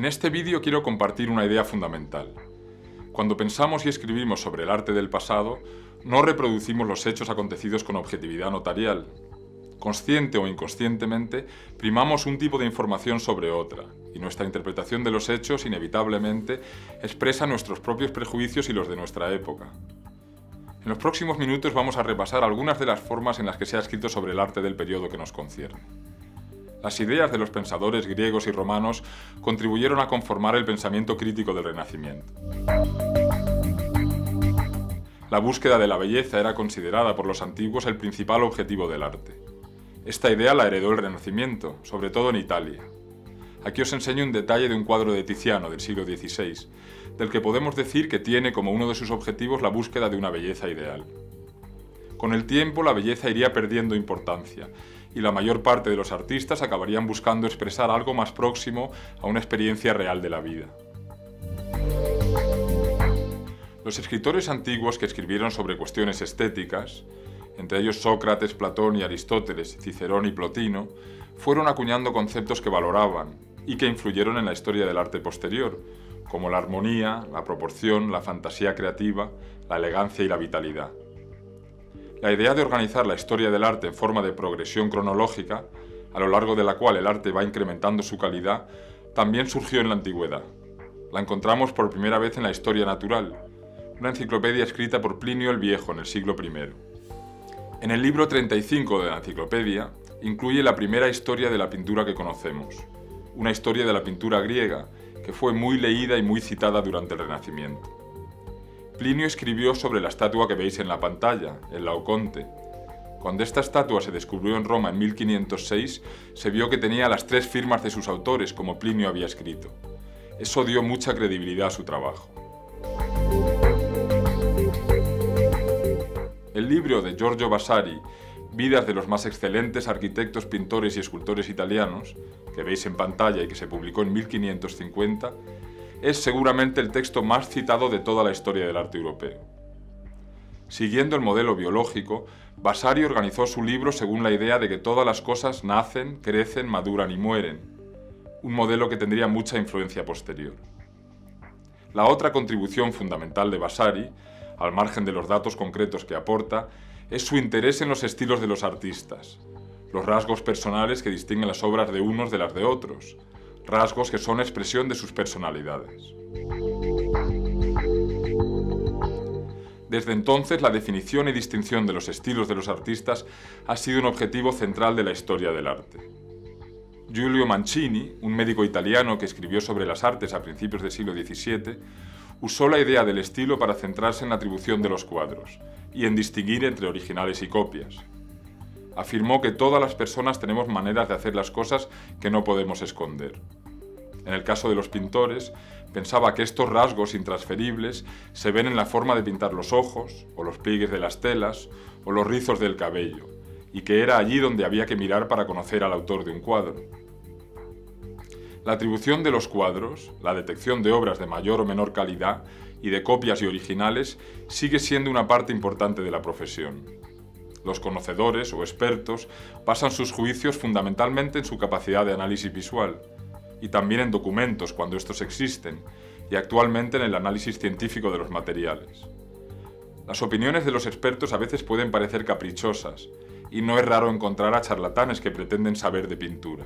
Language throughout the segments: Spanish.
este vídeo quiero compartir una idea fundamental. Cuando pensamos y escribimos sobre el arte del pasado, no reproducimos los hechos acontecidos con objetividad notarial. Consciente o inconscientemente, primamos un tipo de información sobre otra, y nuestra interpretación de los hechos inevitablemente expresa nuestros propios prejuicios y los de nuestra época. En los próximos minutos vamos a repasar algunas de las formas en las que se ha escrito sobre el arte del periodo que nos concierne. Las ideas de los pensadores griegos y romanos contribuyeron a conformar el pensamiento crítico del Renacimiento. La búsqueda de la belleza era considerada por los antiguos el principal objetivo del arte. Esta idea la heredó el Renacimiento, sobre todo en Italia. Aquí os enseño un detalle de un cuadro de Tiziano del siglo XVI, del que podemos decir que tiene como uno de sus objetivos la búsqueda de una belleza ideal. Con el tiempo la belleza iría perdiendo importancia, y la mayor parte de los artistas acabarían buscando expresar algo más próximo a una experiencia real de la vida. Los escritores antiguos que escribieron sobre cuestiones estéticas, entre ellos Sócrates, Platón y Aristóteles, Cicerón y Plotino, fueron acuñando conceptos que valoraban y que influyeron en la historia del arte posterior, como la armonía, la proporción, la fantasía creativa, la elegancia y la vitalidad. La idea de organizar la historia del arte en forma de progresión cronológica, a lo largo de la cual el arte va incrementando su calidad, también surgió en la antigüedad. La encontramos por primera vez en la Historia Natural, una enciclopedia escrita por Plinio el Viejo en el siglo I. En el libro 35 de la enciclopedia incluye la primera historia de la pintura que conocemos, una historia de la pintura griega que fue muy leída y muy citada durante el Renacimiento. Plinio escribió sobre la estatua que veis en la pantalla, el Laoconte. Cuando esta estatua se descubrió en Roma en 1506, se vio que tenía las 3 firmas de sus autores, como Plinio había escrito. Eso dio mucha credibilidad a su trabajo. El libro de Giorgio Vasari, Vidas de los más excelentes arquitectos, pintores y escultores italianos, que veis en pantalla y que se publicó en 1550, es seguramente el texto más citado de toda la historia del arte europeo. Siguiendo el modelo biológico, Vasari organizó su libro según la idea de que todas las cosas nacen, crecen, maduran y mueren, un modelo que tendría mucha influencia posterior. La otra contribución fundamental de Vasari, al margen de los datos concretos que aporta, es su interés en los estilos de los artistas, los rasgos personales que distinguen las obras de unos de las de otros, rasgos que son expresión de sus personalidades. Desde entonces, la definición y distinción de los estilos de los artistas ha sido un objetivo central de la historia del arte. Giulio Mancini, un médico italiano que escribió sobre las artes a principios del siglo XVII, usó la idea del estilo para centrarse en la atribución de los cuadros y en distinguir entre originales y copias. Afirmó que todas las personas tenemos maneras de hacer las cosas que no podemos esconder. En el caso de los pintores, pensaba que estos rasgos intransferibles se ven en la forma de pintar los ojos, o los pliegues de las telas, o los rizos del cabello, y que era allí donde había que mirar para conocer al autor de un cuadro. La atribución de los cuadros, la detección de obras de mayor o menor calidad y de copias y originales sigue siendo una parte importante de la profesión. Los conocedores o expertos basan sus juicios fundamentalmente en su capacidad de análisis visual y también en documentos cuando estos existen y actualmente en el análisis científico de los materiales. Las opiniones de los expertos a veces pueden parecer caprichosas y no es raro encontrar a charlatanes que pretenden saber de pintura.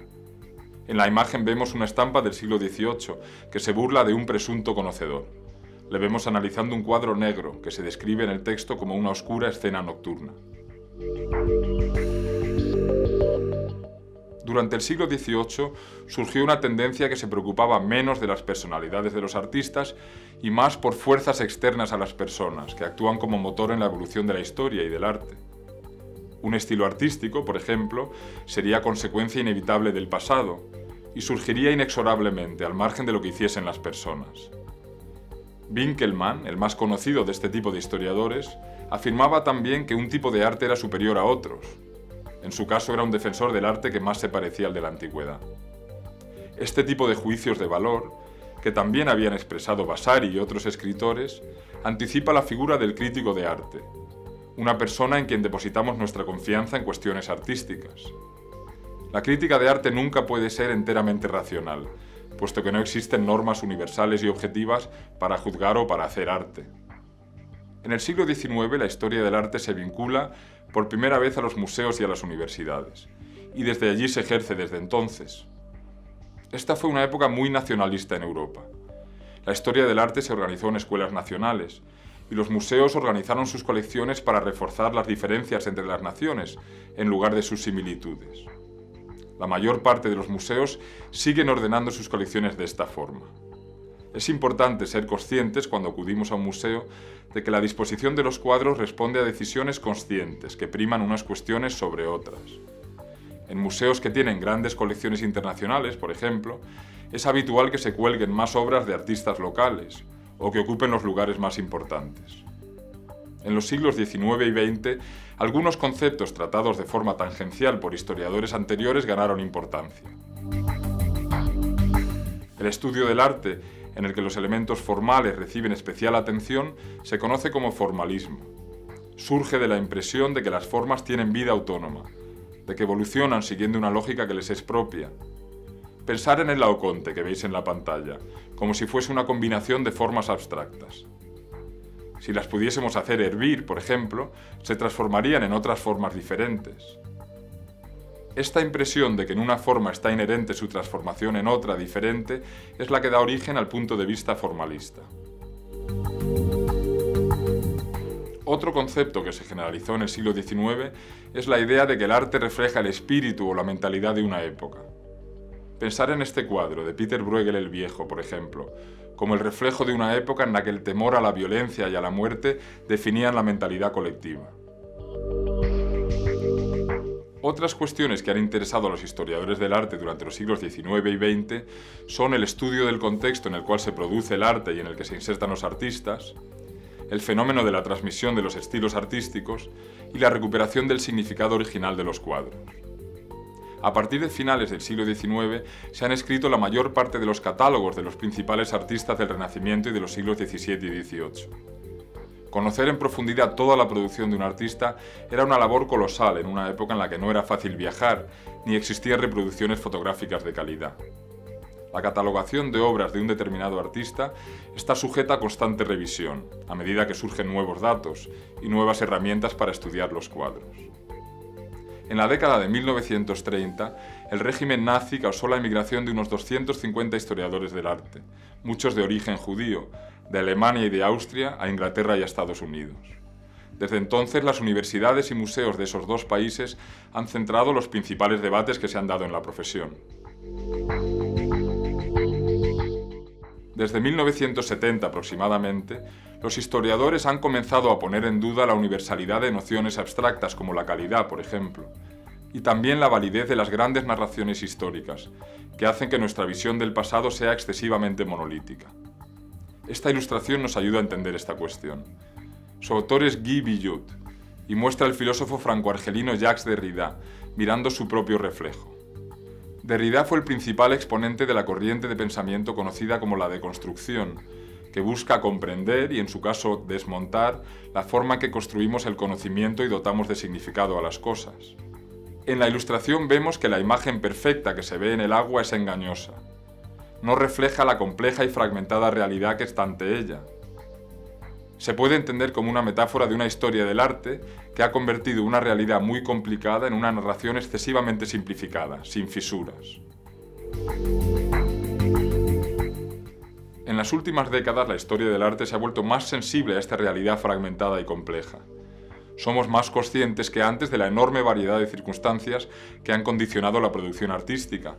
En la imagen vemos una estampa del siglo XVIII que se burla de un presunto conocedor. Le vemos analizando un cuadro negro que se describe en el texto como una oscura escena nocturna. Durante el siglo XVIII surgió una tendencia que se preocupaba menos de las personalidades de los artistas y más por fuerzas externas a las personas, que actúan como motor en la evolución de la historia y del arte. Un estilo artístico, por ejemplo, sería consecuencia inevitable del pasado y surgiría inexorablemente al margen de lo que hiciesen las personas. Winckelmann, el más conocido de este tipo de historiadores, afirmaba también que un tipo de arte era superior a otros. En su caso era un defensor del arte que más se parecía al de la antigüedad. Este tipo de juicios de valor, que también habían expresado Vasari y otros escritores, anticipa la figura del crítico de arte, una persona en quien depositamos nuestra confianza en cuestiones artísticas. La crítica de arte nunca puede ser enteramente racional, puesto que no existen normas universales y objetivas para juzgar o para hacer arte. En el siglo XIX la historia del arte se vincula por primera vez a los museos y a las universidades, y desde allí se ejerce desde entonces. Esta fue una época muy nacionalista en Europa. La historia del arte se organizó en escuelas nacionales, y los museos organizaron sus colecciones para reforzar las diferencias entre las naciones, en lugar de sus similitudes. La mayor parte de los museos siguen ordenando sus colecciones de esta forma. Es importante ser conscientes cuando acudimos a un museo de que la disposición de los cuadros responde a decisiones conscientes que priman unas cuestiones sobre otras. En museos que tienen grandes colecciones internacionales, por ejemplo, es habitual que se cuelguen más obras de artistas locales o que ocupen los lugares más importantes. En los siglos XIX y XX, algunos conceptos tratados de forma tangencial por historiadores anteriores ganaron importancia. El estudio del arte, en el que los elementos formales reciben especial atención, se conoce como formalismo. Surge de la impresión de que las formas tienen vida autónoma, de que evolucionan siguiendo una lógica que les es propia. Pensar en el Laoconte que veis en la pantalla, como si fuese una combinación de formas abstractas. Si las pudiésemos hacer hervir, por ejemplo, se transformarían en otras formas diferentes. Esta impresión de que en una forma está inherente su transformación en otra diferente es la que da origen al punto de vista formalista. Otro concepto que se generalizó en el siglo XIX es la idea de que el arte refleja el espíritu o la mentalidad de una época. Pensar en este cuadro de Peter Bruegel el Viejo, por ejemplo, como el reflejo de una época en la que el temor a la violencia y a la muerte definían la mentalidad colectiva. Otras cuestiones que han interesado a los historiadores del arte durante los siglos XIX y XX son el estudio del contexto en el cual se produce el arte y en el que se insertan los artistas, el fenómeno de la transmisión de los estilos artísticos y la recuperación del significado original de los cuadros. A partir de finales del siglo XIX se han escrito la mayor parte de los catálogos de los principales artistas del Renacimiento y de los siglos XVII y XVIII. Conocer en profundidad toda la producción de un artista era una labor colosal en una época en la que no era fácil viajar ni existían reproducciones fotográficas de calidad. La catalogación de obras de un determinado artista está sujeta a constante revisión, a medida que surgen nuevos datos y nuevas herramientas para estudiar los cuadros. En la década de 1930, el régimen nazi causó la emigración de unos 250 historiadores del arte, muchos de origen judío, de Alemania y de Austria a Inglaterra y a Estados Unidos. Desde entonces, las universidades y museos de esos dos países han centrado los principales debates que se han dado en la profesión. Desde 1970 aproximadamente, los historiadores han comenzado a poner en duda la universalidad de nociones abstractas como la calidad, por ejemplo, y también la validez de las grandes narraciones históricas, que hacen que nuestra visión del pasado sea excesivamente monolítica. Esta ilustración nos ayuda a entender esta cuestión. Su autor es Guy Billot, y muestra al filósofo franco-argelino Jacques Derrida, mirando su propio reflejo. Derrida fue el principal exponente de la corriente de pensamiento conocida como la deconstrucción, que busca comprender y, en su caso, desmontar la forma en que construimos el conocimiento y dotamos de significado a las cosas. En la ilustración vemos que la imagen perfecta que se ve en el agua es engañosa. No refleja la compleja y fragmentada realidad que está ante ella. Se puede entender como una metáfora de una historia del arte que ha convertido una realidad muy complicada en una narración excesivamente simplificada, sin fisuras. En las últimas décadas, la historia del arte se ha vuelto más sensible a esta realidad fragmentada y compleja. Somos más conscientes que antes de la enorme variedad de circunstancias que han condicionado la producción artística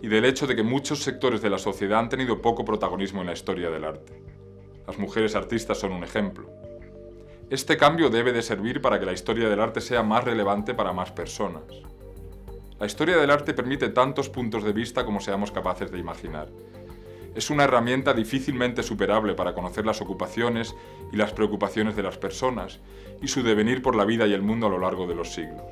y del hecho de que muchos sectores de la sociedad han tenido poco protagonismo en la historia del arte. Las mujeres artistas son un ejemplo. Este cambio debe de servir para que la historia del arte sea más relevante para más personas. La historia del arte permite tantos puntos de vista como seamos capaces de imaginar. Es una herramienta difícilmente superable para conocer las ocupaciones y las preocupaciones de las personas y su devenir por la vida y el mundo a lo largo de los siglos.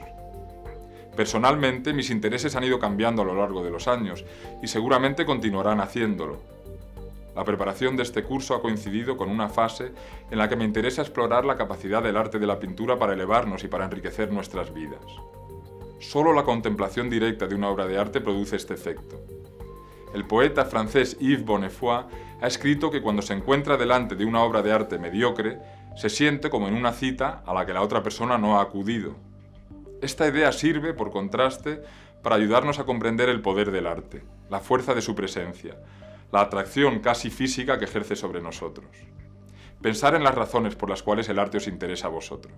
Personalmente, mis intereses han ido cambiando a lo largo de los años y seguramente continuarán haciéndolo. La preparación de este curso ha coincidido con una fase en la que me interesa explorar la capacidad del arte de la pintura para elevarnos y para enriquecer nuestras vidas. Solo la contemplación directa de una obra de arte produce este efecto. El poeta francés Yves Bonnefoy ha escrito que cuando se encuentra delante de una obra de arte mediocre, se siente como en una cita a la que la otra persona no ha acudido. Esta idea sirve, por contraste, para ayudarnos a comprender el poder del arte, la fuerza de su presencia, la atracción casi física que ejerce sobre nosotros. Pensar en las razones por las cuales el arte os interesa a vosotros.